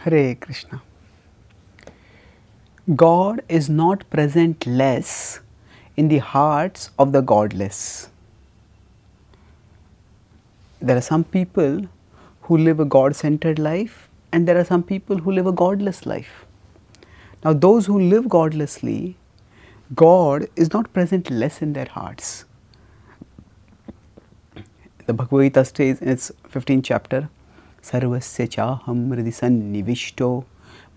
Hare Krishna. God is not present less in the hearts of the godless. There are some people who live a God-centered life, and there are some people who live a godless life. Now, those who live godlessly, God is not present less in their hearts. The Bhagavad Gita states in its 15th chapter, Sarvasya chaham hridi sannivishto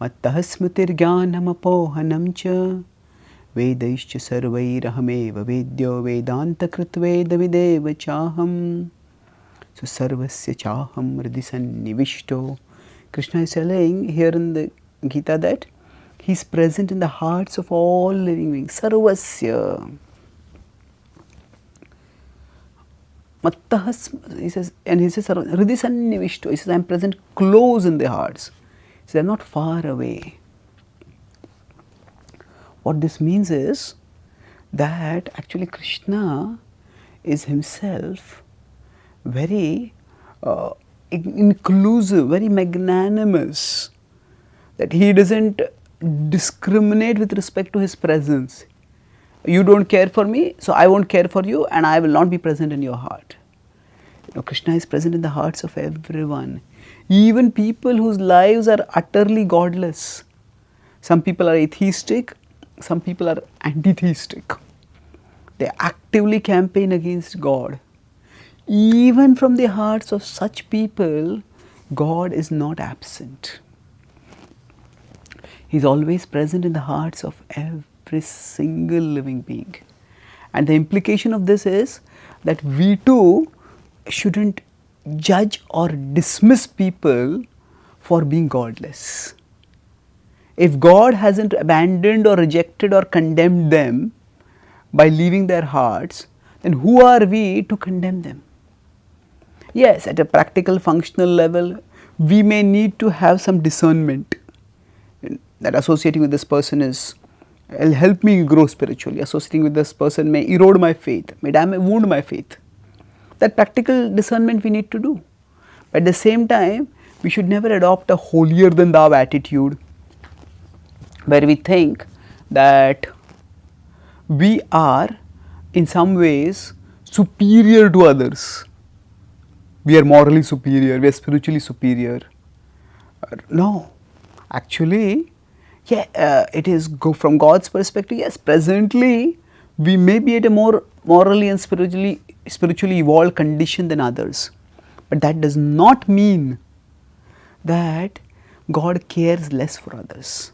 mattah smritirjnanam apohanam cha vedaischa sarvairahameva vedyo vedanta kritveda videva chaham. So, Sarvasya chaham hridi sannivishto. Krishna is telling here in the Gita that He is present in the hearts of all living beings. Sarvasya. He says, Hridi sannivishto. He says, I am present close in the hearts. He says, I am not far away. What this means is that actually Krishna is himself very inclusive, very magnanimous, that he doesn't discriminate with respect to his presence. You don't care for me, so I won't care for you, and I will not be present in your heart. Krishna is present in the hearts of everyone, even people whose lives are utterly godless. Some people are atheistic, some people are anti-theistic. They actively campaign against God. Even from the hearts of such people, God is not absent. He is always present in the hearts of every single living being. And the implication of this is that we too shouldn't judge or dismiss people for being godless. If God hasn't abandoned or rejected or condemned them by leaving their hearts, then who are we to condemn them? Yes, at a practical functional level, we may need to have some discernment that associating with this person will help me grow spiritually. Associating with this person may erode my faith, may wound my faith. That practical discernment we need to do. But at the same time, we should never adopt a holier than thou attitude where we think that we are in some ways superior to others. We are morally superior, we are spiritually superior. No, actually, it is from God's perspective. Yes, presently we may be at a more morally and spiritually evolved condition than others, but that does not mean that God cares less for others.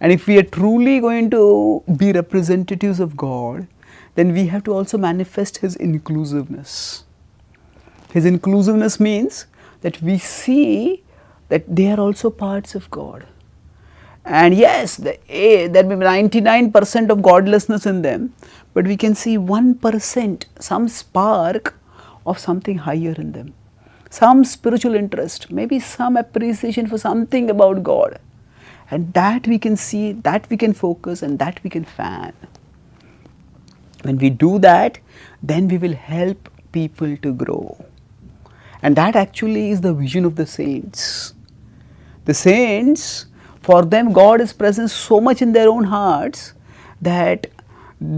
And if we are truly going to be representatives of God, then we have to also manifest His inclusiveness. His inclusiveness means that we see that they are also parts of God. And yes, there may be 99% of godlessness in them, but we can see 1%, some spark of something higher in them. Some spiritual interest, maybe some appreciation for something about God. And that we can see, that we can focus, and that we can fan. When we do that, then we will help people to grow. And that actually is the vision of the saints. The saints, for them God is present so much in their own hearts that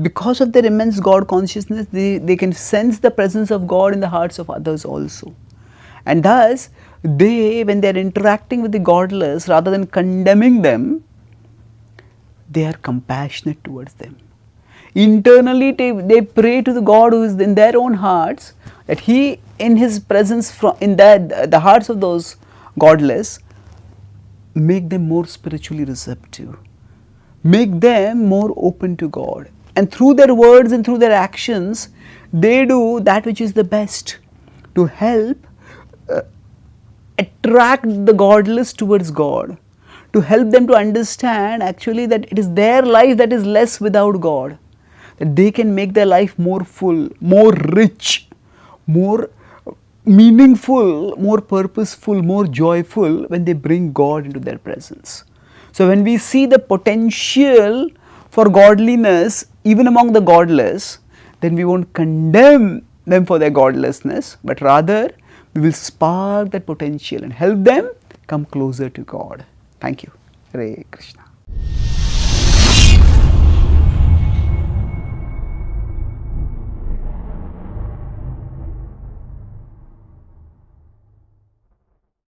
because of their immense God consciousness, they can sense the presence of God in the hearts of others also. And thus, when they are interacting with the godless, rather than condemning them, they are compassionate towards them. Internally, they pray to the God who is in their own hearts, that He, in His presence in the hearts of those godless, make them more spiritually receptive, make them more open to God. And through their words and through their actions, they do that which is the best to help attract the godless towards God, to help them to understand actually that it is their life that is less without God, that they can make their life more full, more rich, more meaningful, more purposeful, more joyful when they bring God into their presence. So when we see the potential for godliness even among the godless, then we won't condemn them for their godlessness, but rather we will spark that potential and help them come closer to God. Thank you. Hare Krishna.